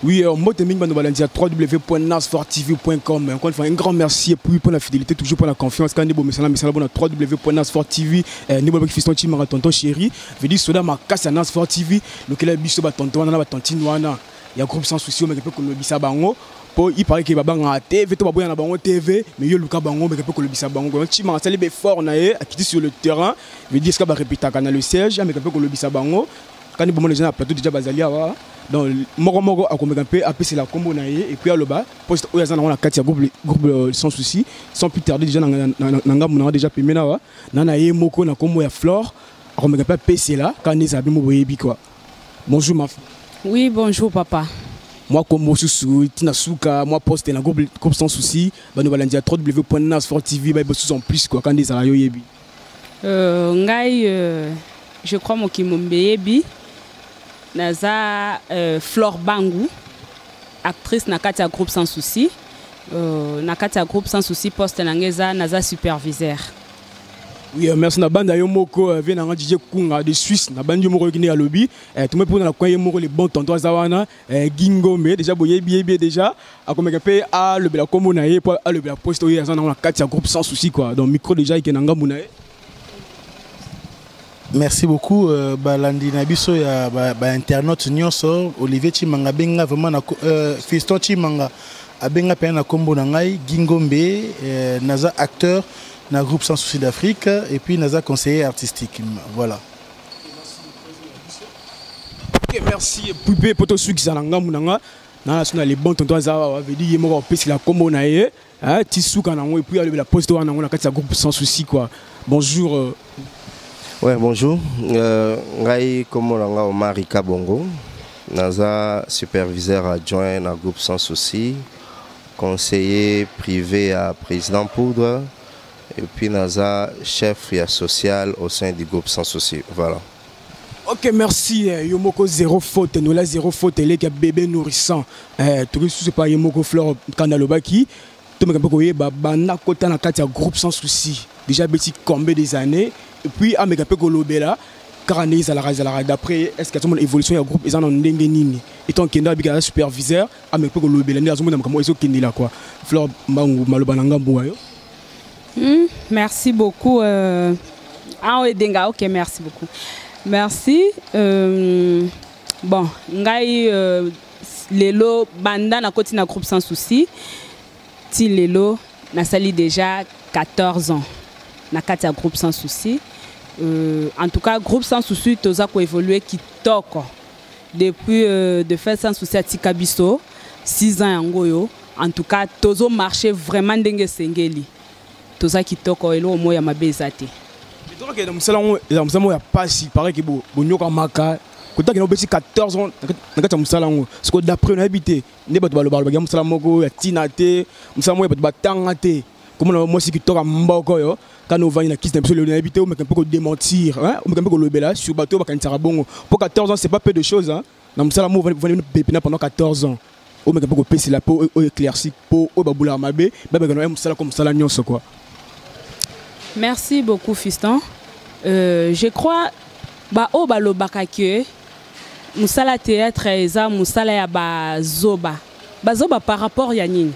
Oui, moi, je suis à www.nasfortv.com. Encore une fois, un grand merci pour la fidélité, toujours pour la confiance. Quand vous êtes à www.nasfortv, nous fiston chimara tonton chéri. Je dis soda ma casse à Nasfort TV. Le que la biche ba tonton na ba tontinoana. Il y a groupe sans souci, mais que peut le bisa bango. Pour il paraît que baba na TV, to baboya na bango TV, mais yo luka bango, mais que peut le bisa bango. Chimara sali be fort na e, a quitté sur le terrain. Je dis ce que ba répéter kana le siège, mais que peut le bisa bango. Quand vous les gens à plateau déjà basalia wa. Donc moro a comme un peu c'est la combo naie et puis à le bas poste où il y a un katia groupe sans souci sans plus tarder déjà nanga déjà payé na wa nana ye moko na combo ya flore a comme un peu PC là quand les abîmes boyebi quoi. Bonjour ma fille. Oui, bonjour papa. Moi comme sous tina souka moi poste na groupe sans souci ba nous balandia www.nasfortv ba sous en plus quoi quand des arayo yebi. Ngai je crois mo ki mombeyebi Naza Flore Bangou, actrice Nakatia Groupe Sans Souci. Nakatia Groupe Sans Souci, poste Nangeza, Naza superviseur. Oui, merci na banda yo moko vient na DJ Kunga de Suisse na banda yo moko qui à lobby tout me pour na coin yo moko les bons tonton zawana Gingombe déjà boye bien déjà a comme que a le bela comme na pour a le bela poste yo na Nakatia Groupe Sans Souci quoi donc micro déjà qui nanga munae. Merci beaucoup. Balandi Nabiso ya internaute nyonso Olivier Chimanga benga vraiment na Fiston Chimanga abenga pe na kombo na ngai Gingombe naza acteur na groupe Sans Souci d'Afrique et puis naza conseiller artistique. Voilà. OK, merci Poupé poto suki za nanga munanga na sona les bons tonton za va veut dire mo pesi la kombo na ye tisuka na ngo et puis la poste wana ngo na kati ya groupe Sans Souci quoi. Bonjour Ouais, bonjour. Ngai Komolanga Omarika Bongo. Naza superviseur adjoint dans le groupe Sans Souci. Conseiller privé à président Poudre. Et puis Naza chef social au sein du groupe Sans Souci. Voilà. OK, merci. Yomoko zéro faute. Nous là zéro faute. Elle est bébé nourrissant. Tout ce pas Yomoko Flore Kandalobaki. Tout le monde bana kota na kati ya groupe Sans Souci. Déjà petit combien des années. Et puis à Megape Kolobela, car d'après est-ce qu'il y a une évolution du groupe ils en ont nini et tant qu'il y a un superviseur à Megape Kolobela ni azumuna comme ils ont kindi là quoi. Flore Mbangu Malobananga Mbuayo. Merci beaucoup. Denga, OK, merci beaucoup. Merci. Bon, ngai lelo banda na koti na groupe Sans Souci. Ti lelo na sali déjà 14 ans. Na kati ya groupe Sans Souci. En tout cas, groupe Sans Souci, tout ça qui évolué qui toque depuis de faire Sans Souci à Tikabiso, 6 ans en Goyo. En tout cas, tout ça marché vraiment dengue sengeli. Tout ça qui toque et l'eau moya mabezate. Mais toi que dans salon, il y a pas si pareil que bonyo kamaka. Quand tu as 14 ans, tu as salon. Ce que d'après on a habité, ne pas te balo balo, tu as salon ya tinate, musamo ya pas tangate. Comment moi si qui toque mboko yo. Quand nous voyons la kiss d'un peu habité, on peut un peu démentir, hein, on peut un peu le bela sur bateau, pour 14 ans, c'est pas peu de choses, hein. Dans ça, on va venir pépiner pendant 14 ans. On peut un peu passer la peau, éclairci, peau, au baboula mabé, comme ça, la nuance quoi. Merci beaucoup, fiston. Je crois, au balo bakake, musala théâtre, eza musala ya bazoba, bazoba par rapport à Yanning,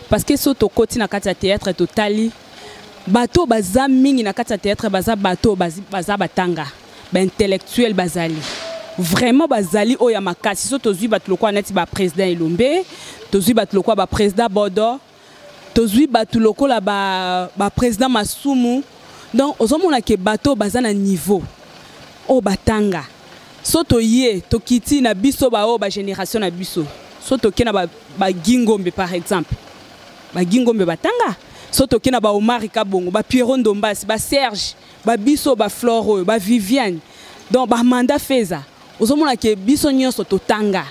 parce que ce côté na kati théâtre totali. Bato baza mingi na kati ya théâtre baza bato baza batanga ba intellectuel bazali vraiment bazali oya makasi so tozui bato lokwa neti ba président Elombe tozui bato lokwa ba président Bodo tozui bato lokola ba président Masumu donc ozomona ke bato baza na niveau o batanga so toye tokiti na biso ba o ba génération na biso so toke na ba Gingombe par exemple ba Gingombe batanga soto kina ba Omarika Bongo ba Pierrot Ndombasi ba Serge ba biso ba Flore ba Viviane donc ba Manda Feza ozomona ke biso nyonso totanga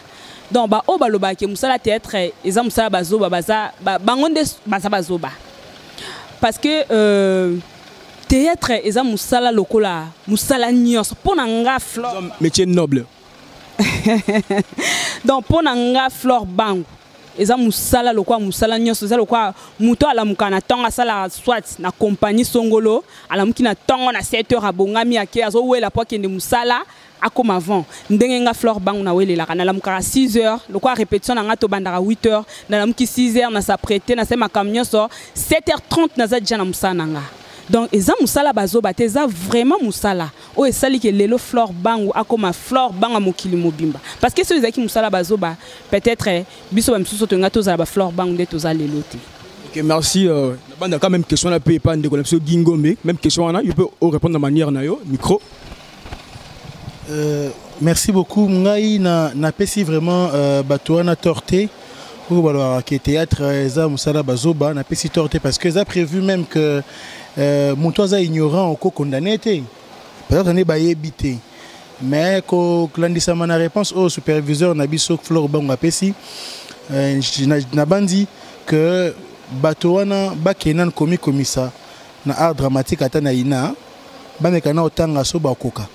donc ba obaloba ke musala théâtre eza musala bazoba baza bangonde baza bazoba parce que théâtre eza musala lokola musala nyonso pona nga Flore métier noble donc pona nga Flore Bangou eza musala lokwa musala nyonso eza lokwa muto alamuka na tonga sala soit na compagnie songolo alamuki na tongo na 7 heures abongami ake azo wela po kende musala akoma avant ndenge nga Flore Bangu na welela kana lamuka 6 heures lokwa répétition na ngato bandaka 8 heures na lamuki 6 heures na s'apprêter na sema kamnyoso 7h30 na za déjà na musala nanga. Donc eza musala bazoba te eza vraiment musala o esali ke lelo Flore Bangu akoma Flore Bangu mokili mobimba parce que ceux ezaki musala bazoba peut-être biso ba misusu to ngato za ba Flore Bangu nde toza lelo te. Ok, merci. Banda quand même question na pe pas ndeko na biso Gingombe, même question na, il peut répondre de manière na yo micro. Merci beaucoup. Ngai na pesi vraiment batoana torté pour alors que théâtre eza musala bazoba na pesi torté parce que ça prévu même que Montoisa ignorant au condamné été peut-être on est baillé bité mais ko clandistin na réponse au superviseur Nabiso Flore Bangu apesi na bandi que batoana bakenan komi komisa na art dramatique atana ina bamekana otanga so bakoka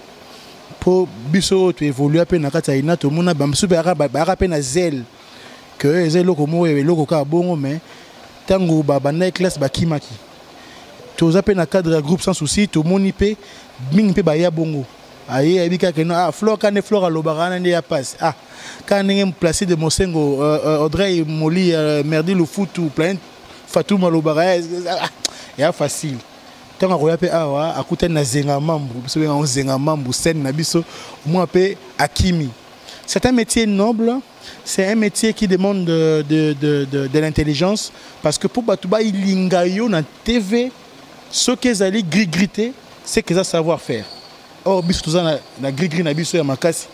po biso to évoluer pe na kata ina to mona bamsu ba pe na zel que zel loko mo e loko ka bongo mais tango bana classe bakimaki toza pe na cadre groupe sans souci to moni pe mingi pe ba ya bongo aye abika ke na Flore kane Flore alobara na ya passe quand ngem placé de Mosengo Audrey Moli merdi le foot ou plein Fatou malobara ya facile tant ko ya pe awa akuta na zenga mambu biso be on zenga mambu scène na biso moi pe akimi. C'est un métier noble, c'est un métier qui demande de l'intelligence parce que pour Batouba ilingayo na TV ce qu'ils allaient griter, c'est qu'ils ont savoir faire. Or, biso na gris na biso ya makasi.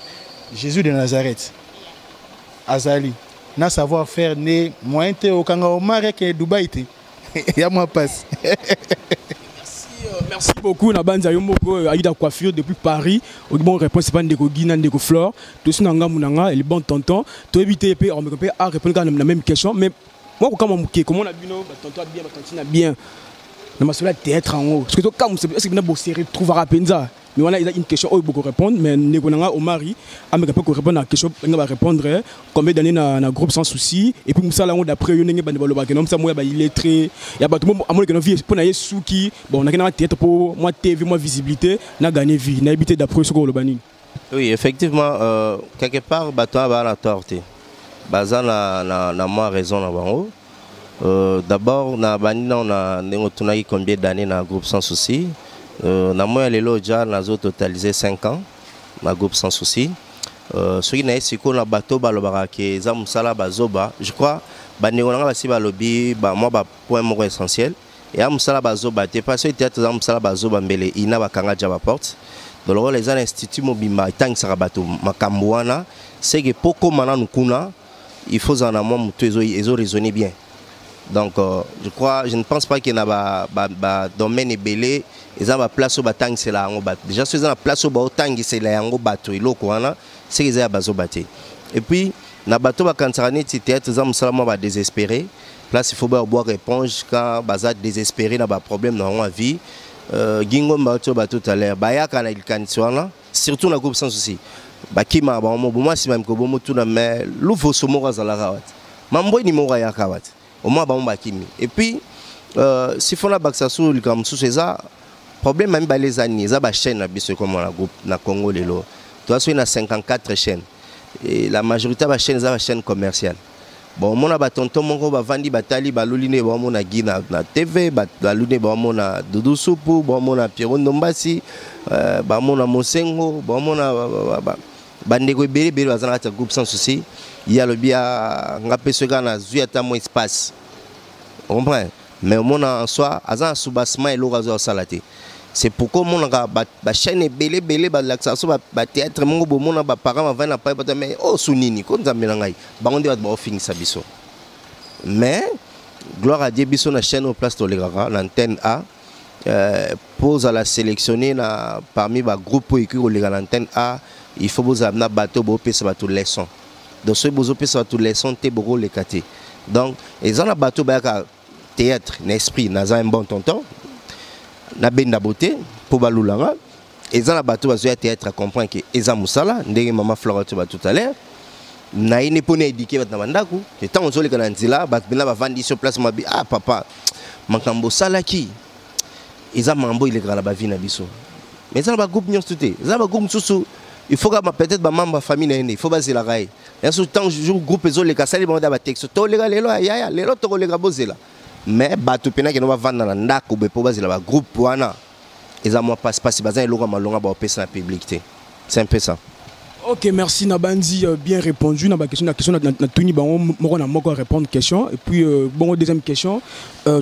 Jésus de Nazareth. Azali. Na savoir faire né moyen te au kanga Omar ke Dubaï te. Ya moi passe. Merci beaucoup na banza yomoko Aïda Coiffure depuis Paris. Au bon réponse pas ndeko Guina ndeko Flore. Tout ça nanga munanga et bon tonton. To éviter pe on me peut à répondre à la même question mais moi comment on a bino tonton bien tantine bien. Na masula théâtre en haut. Parce que quand est-ce que bina bo série trouvera penza. Mais voilà, il a une question où il faut répondre mais ndeko nanga Omari a me peut répondre à la question on va répondre combien d'années na groupe sans souci et puis musala ngo d'après yo ndenge bande baloba que non ça moi ba illettré ya bato mo amone que non vie pour na yesuki bon on a na théâtre pour moi TV moi visibilité na gagner vie na habité d'après ce ko lobani. Oui, effectivement quelque part bato ba na torté. Baza na moi raison na bango. D'abord na bani on a tunaki combien d'années na groupe sans souci. Na moi lelo déjà nazo totalisé 5 ans na groupe sans souci. Ce qui n'a siko na bato balobara ke za musala bazoba, je crois baneko nga basi balobi ba moi ba point moko essentiel et musala bazoba te parce que théâtre za musala bazoba mbele ina bakanga ja ba porte. Donc les instituts mobimba tant sera bato makambo wana c'est que poko mana nkuna il faut en amont muto ezo raisonner bien. Donc je crois je ne pense pas qu'il y a ba domaine belé et ça va place au batang c'est là en bat déjà c'est la place au batang c'est là en bateau il wana c'est qu'ils a bazo baté et puis na bateau ba kantarani théâtre ça musala ba désespéré place il faut boire éponge quand baza désespéré na ba problème dans la vie gingo bateau tout à l'heure ba ya kana il kanitswana surtout na groupe sans souci ba kima ba mo moi si même ko bomo tout na mais louvo somo za la rawat mambo ni mo ya kawat au moins ba mo ba kimi et puis si fona baksa sur le comme sous ça problème même les années ça ba chaîne na biso comme na groupe na Congo lelo toi so na 54 chaînes et la majorité ba chaîne ça ba chaîne commerciale bon mona ba tonton moko ba vandi batali ba luline ba mona gina na TV ba luline ba mona Doudou Soupu ba mona Pierrot Ndombasi ba mona Mosengo ba mona ba ndeko bele bele bazana ta groupe sans souci il y a le bia ngapé ce gars na zuata mo espace on comprend mais mona en soi azan soubassement et l'orazo salaté. C'est pourquoi mon ba chaîne belé ba l'accès ba théâtre mon bo mon ba parents va na pas mais oh sunini ko nzamela ngai ba on dit ba finir ça biso mais gloire à Dieu biso na chaîne au place Tolegara l'antenne A pose à la sélectionner na parmi ba groupe écrit au l'antenne A il faut vous amener bateau bo pesa ba tout leçon donc ce bozo pesa tout leçon te boro le katé donc ils ont la bateau ba théâtre n'esprit naza un bon tonton na benda beauté pour balulanga et ça la bateau bazo théâtre à comprendre que eza musala ndenge maman Flore tout à l'heure na ine pone éduquer bat na bandako et tant on zoleka na nzela bat bina ba vandi sur place mabi ah papa makambo salaki eza mambo il est grave ba vie na biso mais ça ba groupe nyonso te ça ba groupe susu il faut que peut-être ba membre famille na ene il faut bazela rai et ce temps jour groupe ezoleka sali ba ba texte to lega lelo ya lelo to lega bozela mais bato pena ke no ba vanda na ndako be po bazela ba groupe wana eza moi passe bazan eloko malonga ba opesa na publicité c'est un peu ça. Ok, merci Nabandi, bien répondu. La question na Tony Bango, moi on a encore répondre question. Et puis bon deuxième question,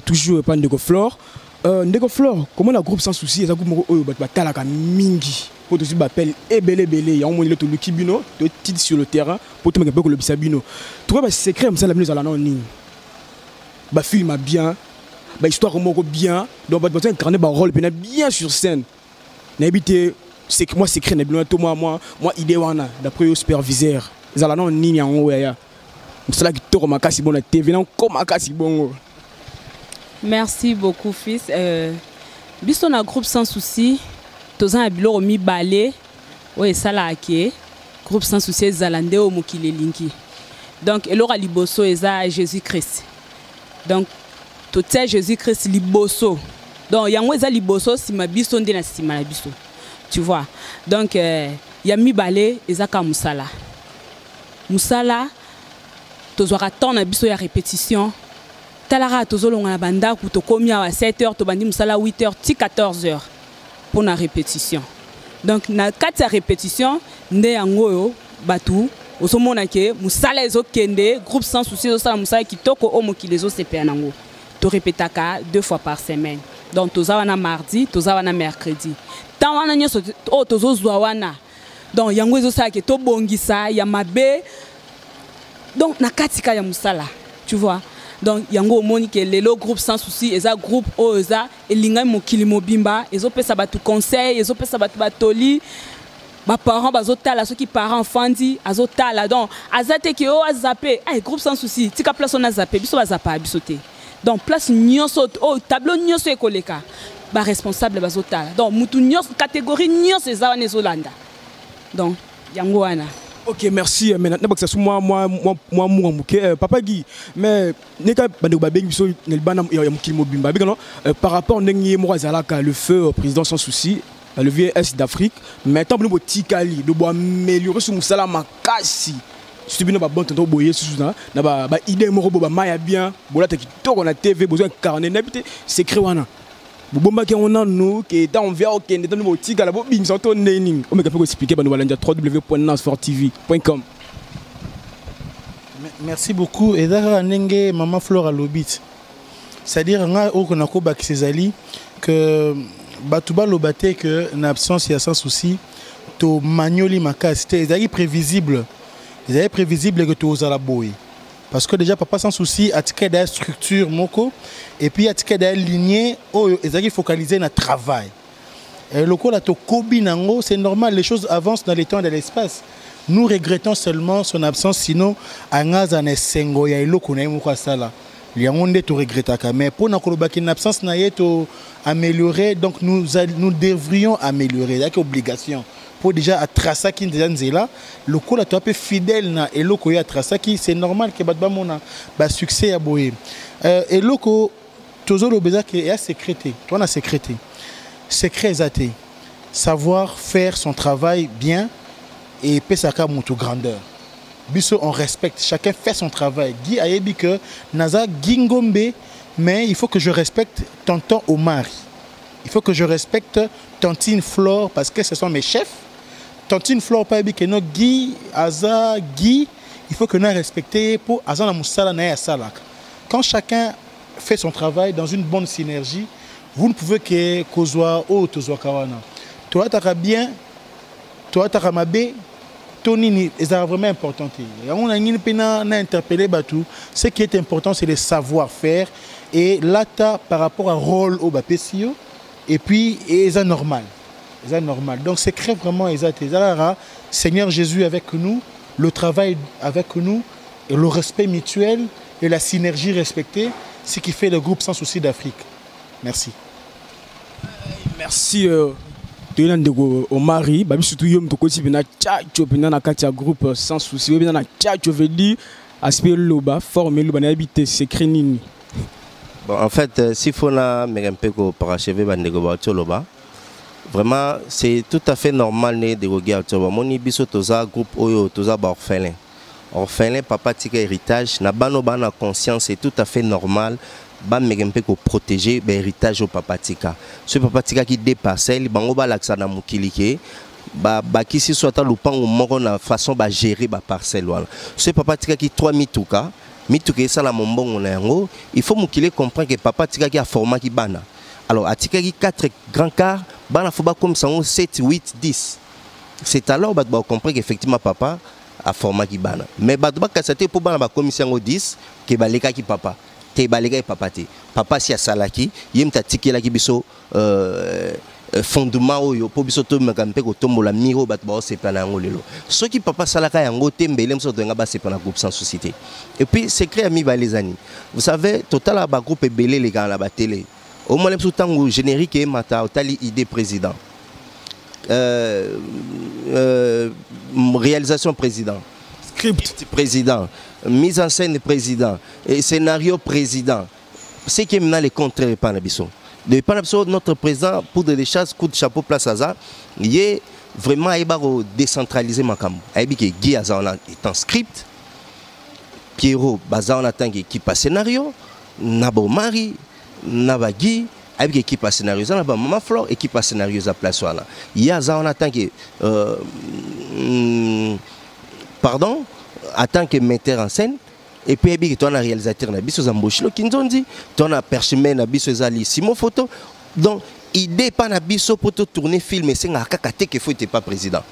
toujours pas Ndeko Flore. Ndeko Flore, comment la groupe sans souci, ça groupe talaka mingi. Pour te dire appel ebele belé, il y a un moment le Kibino, de titre sur le terrain pour te mettre le Bisabino. Tu vois secret comme ça la mise à la non ligne. Ba film bien, ba histoire moko bien, donc ba incarner ba rôle bien sur scène. N'habiter c'est que moi secret moi idée wana d'après le superviseur ils allaient non nini en haut ya c'est là qui toro makasi bon la TV non comme makasi bon. Merci beaucoup fils biso na groupe sans souci tozan a biloko mi balé ouais ça là qui groupe sans souci zalande o mokile linki donc elora liboso eza Jésus Christ donc tout ça Jésus Christ liboso donc yango eza liboso sima biso ndena sima na biso. Tu vois, donc y a mi balé ezaka musala. Musala, tozwaka temps na biso ya répétition. Talara tozolonga na banda ku to komi à 7h, to bandi musala 8h, ti 14h pour la répétition. Donc na 4 répétition, nde yango yo batu osomona ke musala ezokende, groupe sans souci osala musala kitoko o mokili ezosepa nango. To répétaka 2 fois par semaine. Donc tozawana mardi, tozawana mercredi. Tant wana nyoso o tozozwa wana. Donc yango ezosala ke to bongisa ya mabe. Donc na katika ya musala, tu vois. Donc yango omoni ke lelo groupe sans souci eza groupe o eza elinga mokili mobimba, ezopesa batu conseil, ezopesa batu batoli. Ba parents bazotala ceux qui parents fandi azotala. Donc azate ke o azape, ay groupe sans souci, tika place on azape, biso bazapa bisote. Donc place nyonso au tableau nyonso ekoleka ba responsable bazotala donc mutu nyonso catégorie nyonso ezawana ezolanda donc yango wana. Ok, merci. Maintenant que ça moi papa Guy mais neka bandeko babengi biso nelbana ya mokili mobimba bikano par rapport ndenge mo azalaka le feu président sans souci le vieux Est d'Afrique mais tant bon tikali de améliorer sur musala makasi. Si tu bon temps boyer na ba idée moko ba maya bien bola ta kitoko na TV besoin carnet n'habiter secret wana bomba ki on a nous qui est en vert OK dans le tika la bo bing santo neni on me peut expliquer ba nous balanja www.nasfortv.com. Merci beaucoup et dara ndenge maman Flora Lobit c'est-à-dire nga o konako ba kisezali que batuba lobate que en absence il y a sans souci to magnoli makasi c'est prévisible. Ils avaient prévisible que tout aux boy. Parce que déjà, papa sans souci, a tiqué des structures, moko, et puis a tiqué des lignées, ils avaient focalisé dans le travail. Et le coup, c'est normal, les choses avancent dans les temps et dans l'espace. Nous regrettons seulement son absence, sinon, à Ngazane Sengo, il y a le coup, il y a un monde qui regrette. Mais pour une absence, améliorer, donc nous devrions améliorer, il y a une obligation. Pour déjà à Trasaki là le coup là tu es fidèle na et loko ya Trasaki c'est normal que batba mona ba succès à boyer et loko toujours le besoin que ya sécrété toi na sécrété secret zaté savoir faire son travail bien et pesaka mutu grandeur biso on respecte chacun fait son travail Guy ayebi que naza gingombe mais il faut que je respecte tonton Omar il faut que je respecte tantine Flore parce que ce sont mes chefs. Tantine Flore pas que no Guy Aza Guy il faut que nous respecter pour Azana Moussala na Salak. Quand chacun fait son travail dans une bonne synergie, vous ne pouvez que kozwa o tozwa kawana. Toi t'as bien, toi t'as mabé, Tony est vraiment important. On a une pena na interpellé Batou. Ce qui est important c'est le savoir-faire et là par rapport à rôle au bapesio et puis c'est normal. C'est normal. Donc c'est très vraiment Seigneur Jésus avec nous, le travail avec nous, et le respect mutuel et la synergie respectée, ce qui fait le groupe sans souci d'Afrique. Merci. Merci. toyena ndeko Omari babi surtout yo mtokoti bina tchacho bina na kati ya groupe sans souci bina na tchacho veut dire aspect loba former loba na habité secret nini. Bon, en fait, s'il faut na merempe ko parachever bandeko ba loba, vraiment c'est tout à fait normal de regarder loba. Moni biso toza groupe oyo toza ba orphelin. Orphelin papa tika héritage na bano bana conscience c'est tout à fait normal. Ba merempe ko protéger ba héritage au papa tika. Ce papa tika qui dépasse, bango ba laksa na mukilike. Ba kisi soit lupango moko na façon ba gérer ba parcelle wala. Ce papa tika qui 3 mituka mituka ça la mombongo na yango, il faut mukile comprendre que papa tika qui a format qui bana. Alors atika qui 4 grands quarts, bana faut ba comme ça 7 8 10. C'est alors ba comprendre qu'effectivement papa a format qui bana. Mais ba ba kasate pour bana ba commission 10 que ba leka qui papa. Te ba leka papa te. Papa si a salaki, yem ta tikela ki biso fondement oyo po biso to makampe ko tombola miro bat ba sepana yango lelo ce qui papa salaka yango tembele mso to ngaba sepana groupe sans société et puis secret ami ba les amis vous savez total ba groupe belé les gars la ba télé au moins mso tango générique et mata tali idée président réalisation président script président mise en scène président et scénario président c'est qui maintenant les contraires pas na biso. De par notre président pour des chasses coup de chapeau place à ça, il est vraiment décentralisé makam. Aibi que Guy Azana est en script, Pierrot Bazan attend qui passe scénario, Nabo Mari, Nabagi, aibi que qui passe scénario, Naba Mama Flore et qui passe scénario à place là. Il y a Azan attend que pardon, attend que metteur en scène. Et puis tu as un réalisateur na biso zamboshilo kinzondi tu as un perchemin na biso zali Simon photo donc idée pas na biso pour tourner film c'est nga kakate que faut pas président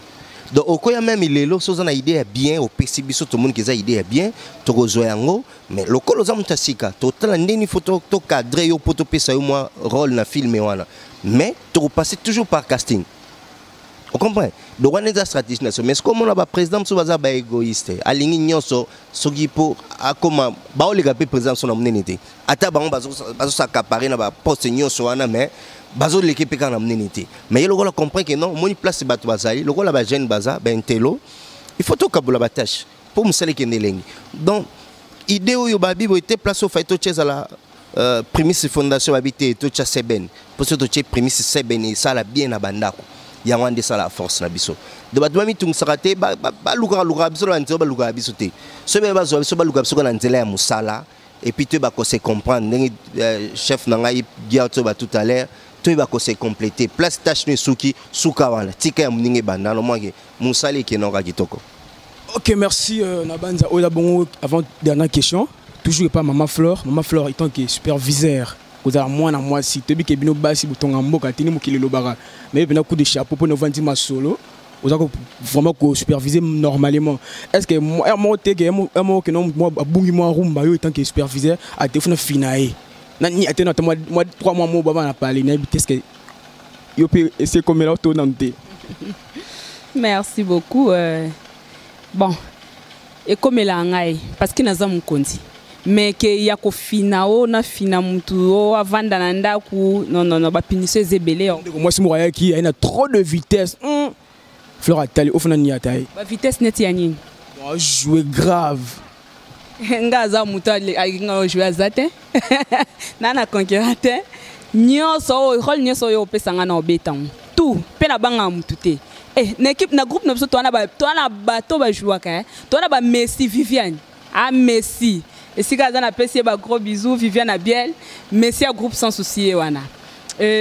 donc au koya même il est là so na idée bien au PC biso tout le monde qui a idée bien to gozoyango mais lokolo zamutasika total ndeni photo to cadre yo poto pesa yo moi rôle na film wana mais tu repasser toujours par casting. Vous comprenez? Donc on est dans la stratégie nationale. Mais ce qu'on a le président Moussa ba égoïste. Alingi nyonso soki po akoma ba o lega pe président son amunenité. Ata ba on bazo s'accaparer na ba poste nyonso wana mais bazo l'équipe kana amunenité. Mais il faut comprendre que non, moni place bato bazali, le la ba jeune baza ba intelo. Il faut to kabula ba tâche pour musale kendelengi. Donc idée oyo ba bibo était place au faito cheza la prémisse fondation habité to cha seben. Pour ce to che prémisse seben et ça la bien na bandako. Il y a un la force na biso de batuma mi tung sakate ba luka biso na nzela ba luka biso te so be bazo biso ba luka biso na nzela ya musala et puis tu ba ko se comprendre chef na ngai giato ba tout à l'heure tu ba ko se compléter place tâche ne suki suka wana tika ya muninge banda no mwange musali ke no ga kitoko. OK, merci Nabanza ola bon avant dernière question toujours pas maman Flore étant que superviseur moi na moi si tebi ke bino basi butonga mboka tini mukile lobara mais bena coup de chapeau pour nous vendre ma solo vous avez vraiment ko superviser normalement est-ce que moi te que moi que non moi bungi moi rumba yo étant que superviseur a téléphone finaé na ni atena moi 3 mois mo baba na parler na est-ce que yo peut essayer comme là to nanté. Merci beaucoup bon et comme la ngai parce que naza mukonzi mais que ya ko finao na fina mutu o avanda na ndaku non ba pinise zebele moi si moya qui a trop de vitesse Flore atali ofana ni atai ba vitesse net ya nini jouer grave ngaza mutu nga jouer azate na conquérate nyoso rôle nyoso yo pesanga na obetan tout pe na banga mutu te na équipe na groupe na biso to na bato ba jouer ka to na ba Messi Viviane Messi. Et si vous avez un gros bisou, Viviane Abiel, merci à groupe sans souci.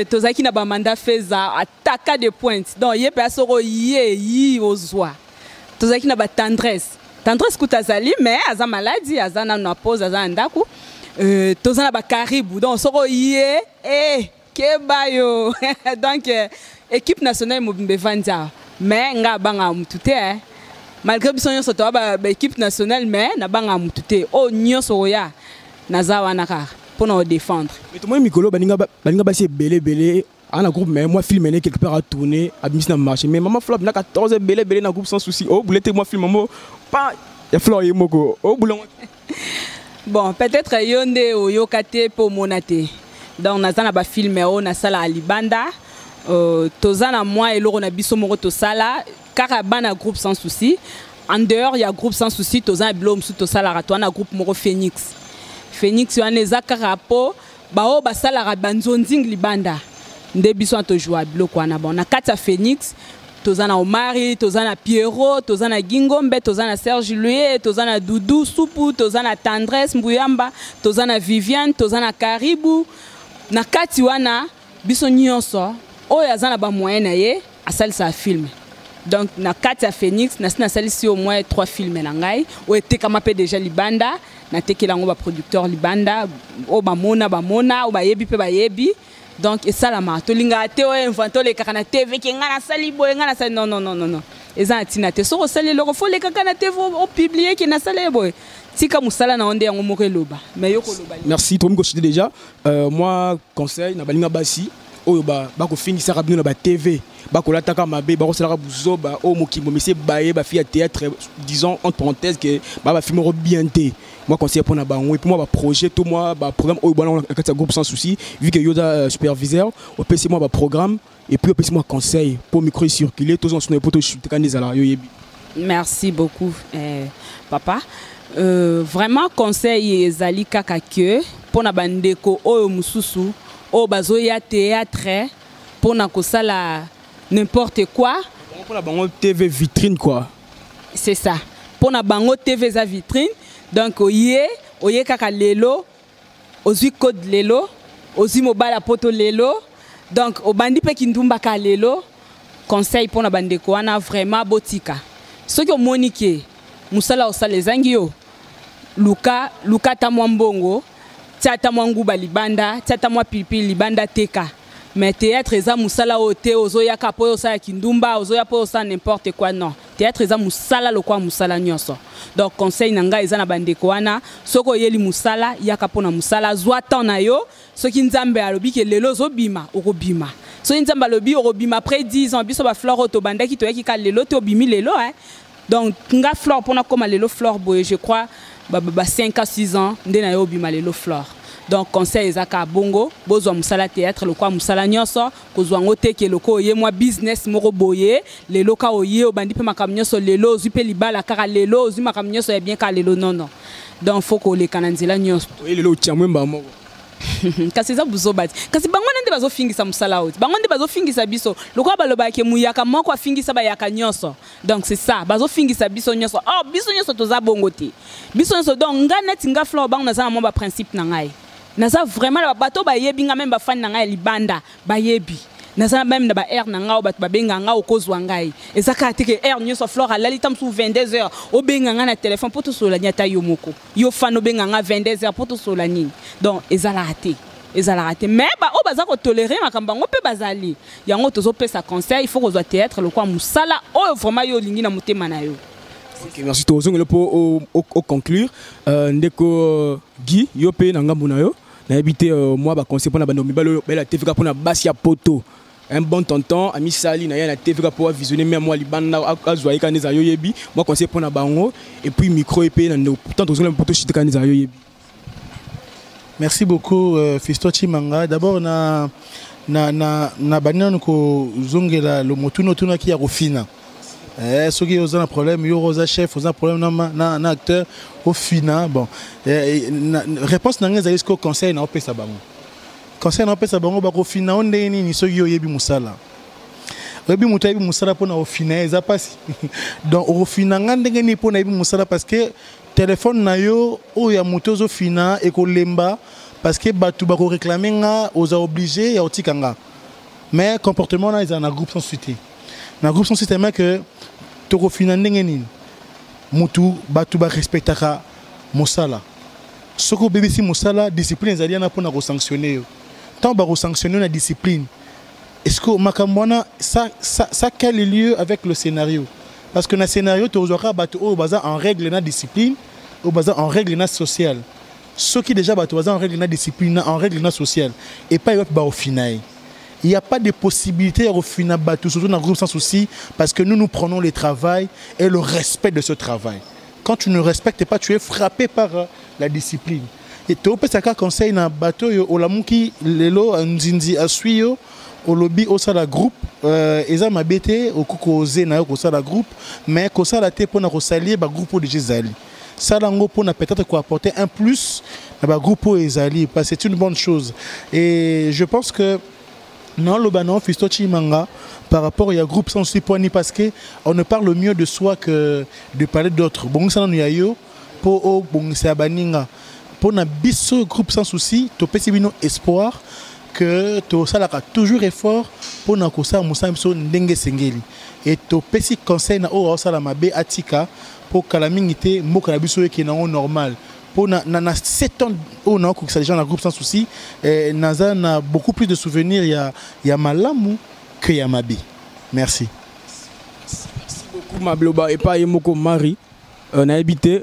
Tozaki na ba mandat feza attaque de pointe. Donc il y a personne qui ozwa. Tozaki na ba tendresse kutazali mais aza maladie, aza na pause, aza ndaku. Tozana ba karibu. Donc soro yé kebayo. Donc équipe nationale mobimbe vanja. Mais nga banga mutute malgré que nous sommes équipe nationale, mais nous avons tout oh nyonso ya nazawa nakar pour nous défendre. Mais tout le monde mikolo baninga basi belé en un groupe mais moi filmer quelque part à tourner à bis na marché mais maman Flore na 14 belé na groupe sans souci oh boulette moi film mo pas ya Flore yemoko oh boulon. Bon peut-être yonde o yokate pour monate donc nazana ba filmer o na sala alibanda tozana moi et loro na biso moko to sala kaka bana groupe sans souci. En dehors il y a groupe sans souci tozana blom sous to sala ratwana groupe moko Phoenix. Phoenix yana ezaka rapo bao basala rabanzonzing libanda. Nde biso to joa biloko wana bon na kata Phoenix tozana Omari, tozana Pierrot, tozana Gingombe, tozana Serge Loué, tozana Doudou Soupu, tozana Tendresse Mbuyamba, tozana Viviane, tozana Caribou. Na kati wana biso nyonso oyo azana ba moyen na ye asalisa film. Donc na kati ya Phoenix na salisi au moins 3 films na ngai o etekama pe déjà libanda na tekelango ba producteur libanda o bamona o bayebi pe bayebi. Donc et ça la ma to linga te o invento le kaka na TV ki ngana sali boy ngana sali non eza atina te so sali le fo le kaka na TV o publier ki na sali boy tika musala na onde yango moko loba mais yoko loba. Merci to mko déjà moi conseil na balinga basi oyo ba ko finisa rabino na ba TV ba ko lataka mabe ba ko sala buzoba o mokimbo mais c'est baye ba fi théâtre disons entre parenthèses que ba film bien té. Moi conseiller pour na bango et puis moi ba projet tout moi ba programme au ballon un groupe sans souci vu que yoda superviseur au PC moi ba programme et puis au PC moi conseil pour micro circuler tous en son poto chute quand des ala yebi. Merci beaucoup papa. Vraiment conseil ezali kaka que pour na bandeko o mususu o bazoya théâtre pour na kosala n'importe quoi pour na bango TV vitrine quoi. C'est ça. Pour na bango TV za vitrine. Donc oye kaka lelo ozwi code lelo ozwi mobile poto lelo donc obandi pe kindumba ka lelo conseil pour na bandeko wana vraiment botika soki omonike musala osala ezangi yo luka ta mwambongo tata mwanguba libanda tata mwa pilipili libanda teka mais théâtre eza musala ote ozoya ka po osala kindumba ozoya po osala n'importe quoi non théâtre eza musala lokwa musala nyonso. Donc conseil nanga eza na bandeko wana soko yeli musala yaka pona musala zwa temps na yo soki nzambe alobi ke lelo zobima okobima soki nzambe alobi okobima après 10 ans biso ba fleur auto bandaki to yaki ka lelo to bimi lelo donc nga fleur pona koma lelo fleur boye je crois ba 5 à 6 ans ndena yo bima lelo fleur. Donc conseil ezaka bongo bozwa musala théâtre lokwa musala nyonso kozwa ngote ke loko ye moi business moko boye lelo ka oye obandi pe makamnyoso lelo ozwi pe libala kaka lelo ozwi makamnyoso ya bien ka lelo non donc faut ko le kananzela nyonso lelo tiamwemba moko kasi za buzobati kasi bango nende bazofingisa musala oti bango nende bazofingisa biso lokwa baloba ke muyaka moko afingisa ba yaka nyonso donc c'est ça bazofingisa biso nyonso biso nyonso toza bongo te biso nyonso donc ngana tinga flow bango na mo ba principe na ngai naza vraiment la bato ba yebi nga même ba fan na ngai libanda ba yebi naza même na ba air na nga bato ba benga nga okozwa ngai ezaka teke air nyonso fleur alali tam sous 22h o benga nga na téléphone pour tout sola nyata yo moko yo fan o benga nga 22h pour tout sola nini donc ezala raté mais ba o baza ko tolérer makamba ngo pe bazali yango tozo pesa conseil il faut kozwa théâtre le kwa musala o vraiment yo lingi na motema na yo. Ok, merci to zongelo po au conclure ndeko Guy yo pe na ngambu na yo na habité moi ba conseil pour na bando mibalo bela TV pour na basi ya poto un bon tonton ami sali na ya na TV pour visionner même moi libanda azwa ikaneza yo yebi moi conseil pour na bango et puis micro et pe na pourtant tozongelo poto chite kaneza yo yebi. Merci beaucoup Fiston Chimanga. D'abord na banana ko zongela le motuno tuna ki ya rofina. Ceux qui ont un problème, ils ont un chef, ils ont un problème, un acteur, au final, bon. Réponse n'a rien à ce que conseil n'a pas ça. Conseil n'a pas ça. Au final, on est ni ceux qui ont yebi musala. Yebi mutayebi musala pour na au final, ça passe. Donc au final, on est ni pour na yebi musala parce que téléphone na yo, ou ya mutozo au final et ko lemba parce que batu ba ko réclamer nga, aux a obligé ya otikanga. Mais comportement là, ils ont un groupe sans suite. Dans le groupe sans système que toko finandenge nini mutu batu ba respectaka musala soko BBC musala discipline ezali na pona ko sanctionner tant ba ko sanctionner na discipline est-ce que makambona ça quel lieu avec le scénario parce que na scénario to ozwaka batu o baza en règle na discipline o baza en règle na sociale ceux qui déjà batu baza en règle na discipline en règle na sociale et pas ba au final. Il n'y a pas de possibilité au final, surtout dans le groupe sans souci, parce que nous prenons le travail et le respect de ce travail. Quand tu ne respectes pas, tu es frappé par la discipline. Et tu peux conseiller un bateau au lamuki lelo nzinzi asuyo au lobby au sein de la groupe eza mabete au kukoze na au sein de la groupe mais ko ça la té pour na rosalier ba groupe de Jezali ça lango pour na peut-être quoi apporter un plus na ba groupe ezali parce que c'est une bonne chose et je pense que non le banon Fiston Chimanga par rapport au groupe sans supponi parce que on ne parle mieux de soi que de parler d'autres bon ça nous yayo pour bon c'est baninga pour na biso groupe sans souci to pesi bino espoir que to salaka toujours effort pour na kosa musa biso ndenge sengeli et to pesi conseil na o sala mabe atika pour kalamingité mboka na biso qui na normal pour na 7 ans on a que ça les gens dans groupe sans souci naza na beaucoup plus de souvenirs il y a malamu que ya mabe merci beaucoup Mabloba et pas Yemoko Marie on a habité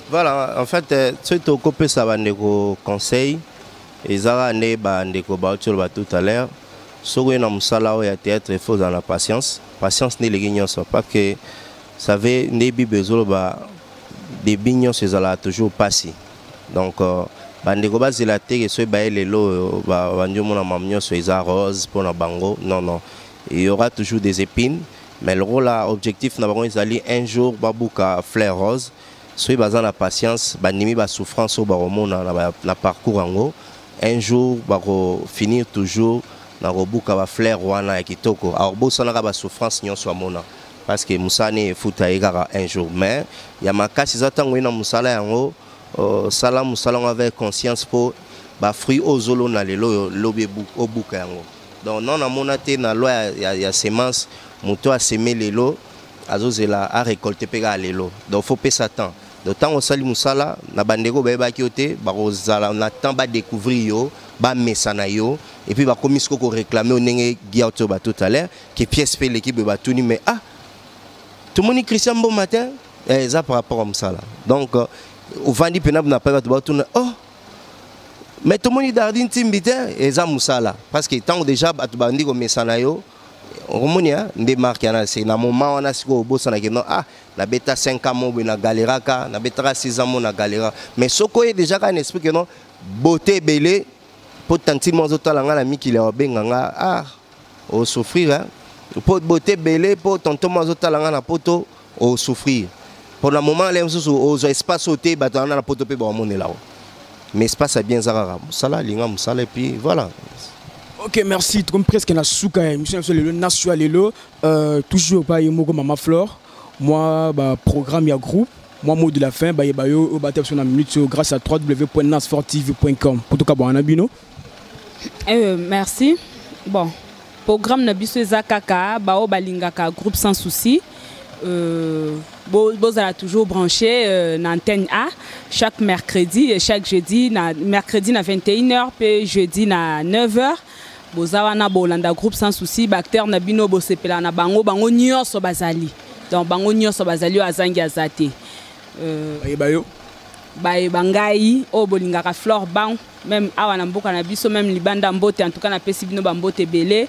voilà en fait tu te copé ça va négo conseil et ça ne ba ndeko ba tout à l'heure sogo na musala o ya théâtre il faut dans la patience ne les gagnons pas que ça veut ne bi besoin ba des bignons c'est là toujours passé donc bandeko ba zela te so ba lelo ba ndio mona mamnyo so isa rose pour na bango non il y aura toujours des épines mais le rôle là objectif na bango ezali un jour babuka fleur rose so bazan la patience banimi ba souffrance au baromona na parcours ango un jour bako finir toujours na robuka ba fleur wana ya kitoko alors bo sana ka ba souffrance nyonso amona parce que musane futa egara un jour mais ya makasi zatango ina musala yango sala musala avec conscience pour ba fruit ozolo na lelo lobe obuka yango donc non na monate na loi ya semence muto a semer lelo azozela a récolter pega lelo donc faut pas s'attendre d'autant au sali musala na bandeko ba kiote ba rozala na temps ba découvrir yo ba mesana yo et puis ba komisko ko réclamer o ndenge giato ba tout à l'heure que pièce fait l'équipe ba tuni mais ah tout le monde Christian bon matin et ça par rapport à musala donc au vandi penab na pas ba tourner oh mais tout le monde dardine timbite et ça musala parce que tant déjà ba bandi ko mesana yo Romonia nde marque na c'est na moment on a siko bossa na non ah na beta 5 ans na galeraka na beta 6 ans na galera mais soko est déjà un esprit que non beauté belé pour tantir mo zotalanga na miki le benganga ah au souffrir hein pour beauté belé pour tonton mo zotalanga na poto au souffrir pour le moment les au espace sauté batana na poto pe ba monela là mais espace bien zarara sala linga musala et puis voilà. Ok, merci. Comme presque na souka émission le national toujours pas Yemoko Mama Flore. Moi programme ya groupe. Moi mot de la fin ba yo au battre sur la minute grâce à www.nasfortv.com. Pour tout cas bon Anabino. Merci. Bon, programme na biso ezakaka ba o balingaka groupe sans souci. Bozala toujours branché na antenne A chaque mercredi et chaque jeudi mercredi na 21h puis jeudi na 9h. Bozawa na bolanda groupe sans souci bactère na bino bo sepela na bango nyonso bazali donc bango nyonso bazali azangi azate bayo bangai o bolingaka fleur ban même awa na mboka na biso même libanda mbote en tout cas na pesi bino bambote belé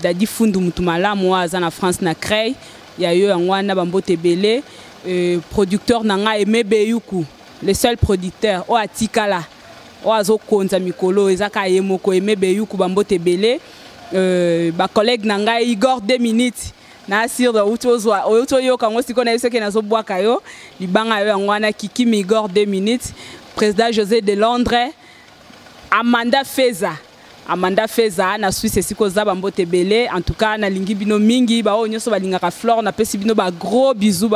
dadi fundu mutu malamu aza na France na Crey ya yo ngwana bambote belé producteur na nga Aimé Beyuku le seul producteur o atikala oazo konza mikolo ezaka Yemoko Aimé Beyuku bambote belé ba collègue na nga Igor 2 minutes na sir de utozwa yo kango sikona yeso ke nazo bwaka yo libanga yo ngwana Kiki Igor 2 minutes président José de Londres Amanda Feza na Suisse siko za bambote belé en tout cas na lingi bino mingi ba onyoso balingaka Flore na pesi bino ba gros bisous.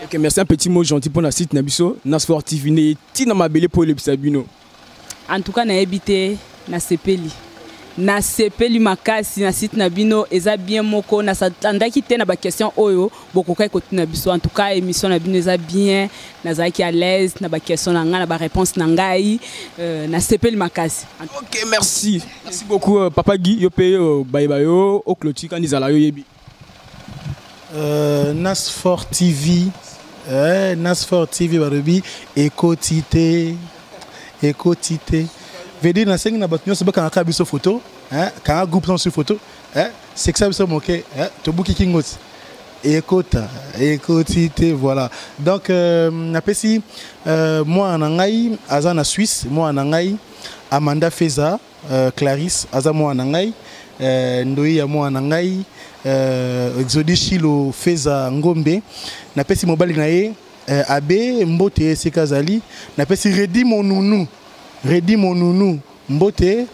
Ok, merci, un petit mot gentil pour la site Nabiso, Nasfor TV, ne tina mabele pour le bisabino. En tout cas, na habité na sepeli makasi na site Nabino, eza bien moko na satanda ki te na ba question oyo boko kai kotu na biso. En tout cas, émission Nabino eza bien, na zaki à l'aise na ba question na nga na ba réponse na ngai na sepeli makasi. Ok, merci. Merci beaucoup Papa Guy, yo pe bye bye yo au clôture quand ils allaient yebi. Nasfor TV barobi écotité vedi na sengi na batnyo se baka ka biso photo quand groupe sans photo c'est que ça biso moké to buki kingot écotité voilà donc na pesi moi en ngai azana Suisse moi en ngai Amanda Feza, Clarisse Azamo Anangai, Ndoi Amo Anangai, Exodus Chilo Feza Ngombe, Napesi Mobali Nae, Abe Mbote Sekazali, Napesi Redi Monounou, Mbote,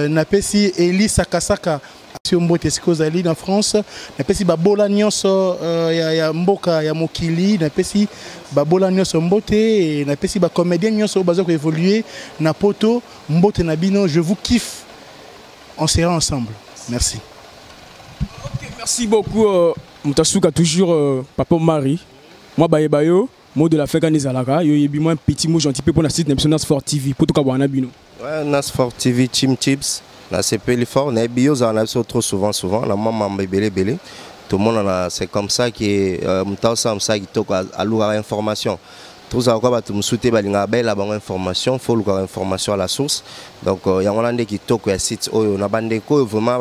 Napesi Eli Sakasaka. Mbote Sikozali en France, napesi babola nyonso ya mboka ya mokili, napesi babola nyonso mbote, napesi ba comédien nyonso bazo ko évoluer na poto mbote na bino, je vous kiffe. On sera ensemble. Merci. Okay, merci beaucoup Mutasuka toujours Papa Marie. Moi bayo mot de la fin quand ezalaka, yo yebi moi un petit mot gentil pour la site Nas Sport TV pour tout ka bana bino. Ouais, Nas Sport TV Chim Chips. Là, c'est peu fort, on a bio, on a trop souvent, la maman m'a belé. Tout le monde, c'est comme ça qui à l'ouvrir information. Tout ça, tout me soutient, la information, faut l'ouvrir information à la source. Donc, il y a un qui toque un site, on a bandé vraiment,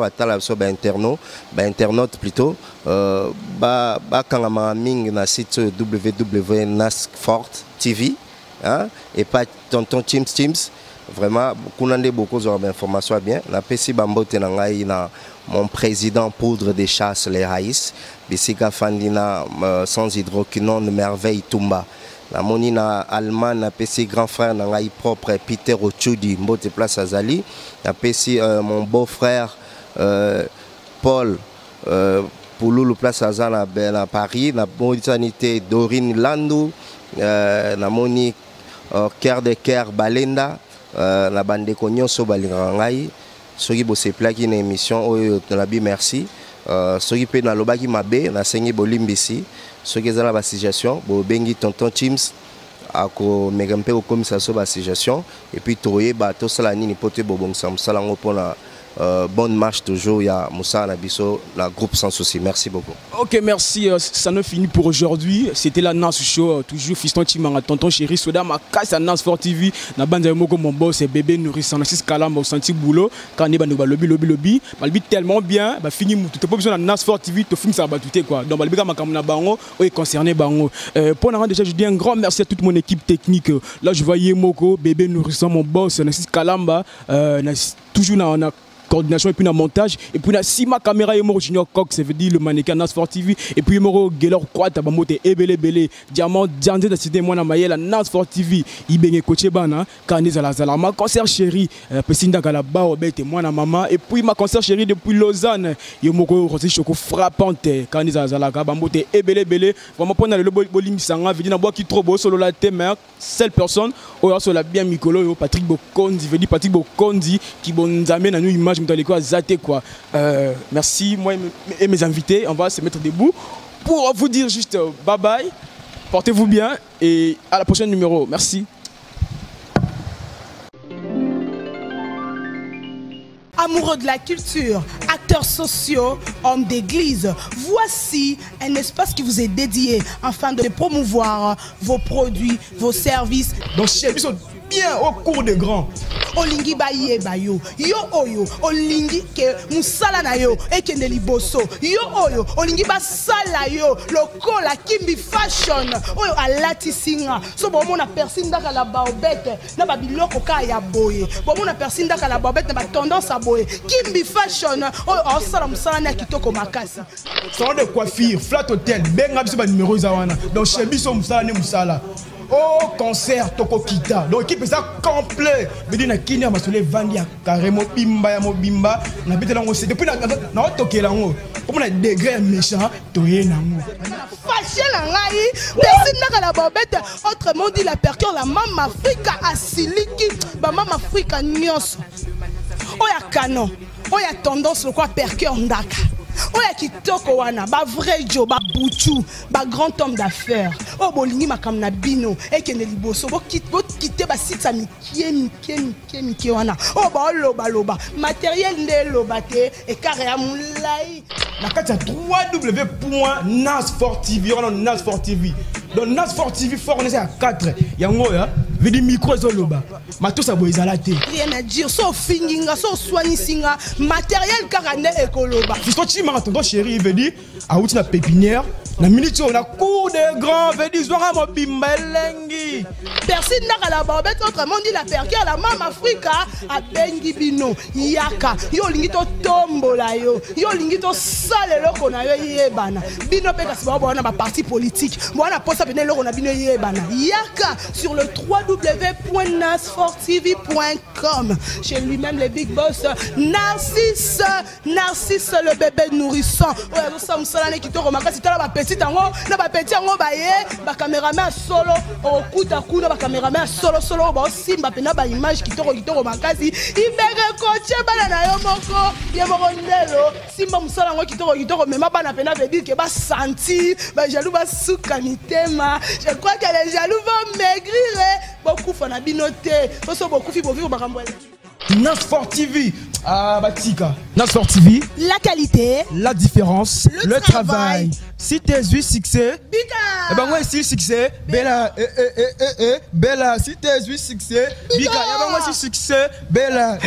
internaute plutôt. Quand on a mis un site www.nasfort TV, et pas tonton Teams. Vraiment, beaucoup d'informations bien. La PC Bambote na mon président poudre des chasses les raïs. Bissika Fandina sans hydroquinone merveille Tumba. La monina allemand na PC grand frère nangai propre Peter Ochudi Mbote place Azali. La PC mon beau-frère Paul Pouloulou place Azana à Paris. La Mauritanie Dorine Landou. La moni Cœur de Cœur Balenda. La bande de so balingangai soki bose plaki une émission oyo la bi merci soki pe na lobaki mabe na sengi bolimbisi soki ezala ba situation bo bengi tonton Chims ako megampe ko komisa so ba situation et puis toye ba to sala nini pote bobong sam sala ngopona bonne marche toujours, il y a Moussa Nabiso, la groupe Sans Souci. Merci beaucoup. Ok, merci. Ça ne finit pour aujourd'hui. C'était la Nas Show, toujours Fiston Chimanga, tonton chéri, Soda, ma casse à Nas Sport TV. Na bande moko mon boss, c'est bébé nourrissant, c'est Kalamba au senti boulot. Quand on est dans le lobby, malbi tellement bien, bah fini tout. T'as pas besoin de Nas Sport TV, tu filmes ça battu quoi. Donc malbi comme na bango, est concerné bango. Pour la déjà, je dis un grand merci à toute mon équipe technique. Là, je voyais Moko, bébé nourrissant, mon boss, c'est Kalamba, toujours na coordination et puis dans montage et puis dans Sima caméra et Moro Junior Cox, ça veut dire le mannequin Nas Sport TV et puis Moro Gelor Croix tabamote ebele diamant dianze de cité moi na mayela Nas Sport TV ibenge coaché bana kaneza la zala ma concert chéri pesinda kala ba obete moi na maman et puis ma concert chéri depuis Lausanne yo moko rosé choco frappante kaneza la zala ka bamote ebele vraiment pona le bolim sanga veut dire na bois qui trop beau solo la thème seule personne o sur la bien Mikolo yo Patrick Bokondi veut dire Patrick Bokondi qui bonzame na nous image quoi. Merci, moi et mes invités. On va se mettre debout pour vous dire juste bye bye. Portez-vous bien et à la prochaine numéro. Merci. Amoureux de la culture, acteurs sociaux, hommes d'église, voici un espace qui vous est dédié afin de promouvoir vos produits, vos services. Donc, chez nous, bien au cours des grands. Olingi baye bayo, yo oyo, olingi ke musala na yo, ekende liboso, yo oyo, olingi basala yo, loko la kimbi fashion, oyo alati singa, so bomo na persinda ka la baobete, na babiloko ka ya boye, bomo na persinda ka la baobete na ba tendance à boye, kimbi fashion, oyo osala musala na kitoko makasi. Salon de coiffure, flat hotel, benga biso ba numéro zawana, donc chez biso musala ne musala. Oh, concert, Toko Kita. Donc, l'équipe est ça complet. Mais dis, na kini a masole vandi a carrément bimba ya mobimba. Na bité lango c'est depuis na toké lango. Comme on a degré méchant, toyé nango. Fâché la ngai, personne n'a la bobette. Autrement dit la percure la Mama Africa asiliki, ba Mama Africa nyos. Oya canon, oya tendance le quoi percure ndaka. Oya kitoko wana, ba vrai Joe, ba bouchou, ba grand homme d'affaires. Oh bolingi makam na bino, ekende liboso, bo kite ba site sa mikie wana. Oh ba loba, matériel nde loba te, e kare ya moulai. La carte à www.nassport TV, on a Nassport TV. Donc Nassport TV fort on est à 4. Yango ya, veut dire micro et loba. Mato sa bo ezalate. Rien à dire, so finginga, so soigni singa, matériel karane ekoloba. Fiston Chimanga tonton chéri veut dire a outi na pépinière. Na minute on a cours de grand veut dire à mon bimbelengi. Personne n'a la bobette autrement dit la perquer la maman Africa a bengi bino yaka yo lingi to tombola yo lingi to sale loko na yo yebana bino pe kasi ba na ba parti politique bona posa bene loko na bino yebana yaka sur le www.nasfortv.com chez lui-même le big boss Narcisse le bébé nourrisson oya zo samsala ne kitoko makasi tala ba petit tango na ba petit yango ba ye ba cameraman solo okuta kuna ba cameraman solo ba simba pena ba image kitoko makasi ibere coaché bana na yo moko ye moko ndelo simba musala ngo kitoko mema bana pena veut dire que ba sentir ba jaloux ba suka mitema je crois que les jaloux vont maigrir beaucoup fana binoté so beaucoup fi bovivre bakambo Nasfort TV. Ah, Batika. Nasfort TV. La qualité. La différence. Le travail. Si t'es eu succès. Bika. Eh ben, moi, si succès. Bella. Bella. Si t'es eu succès. Bika. Eh ben, moi, si succès. Bella.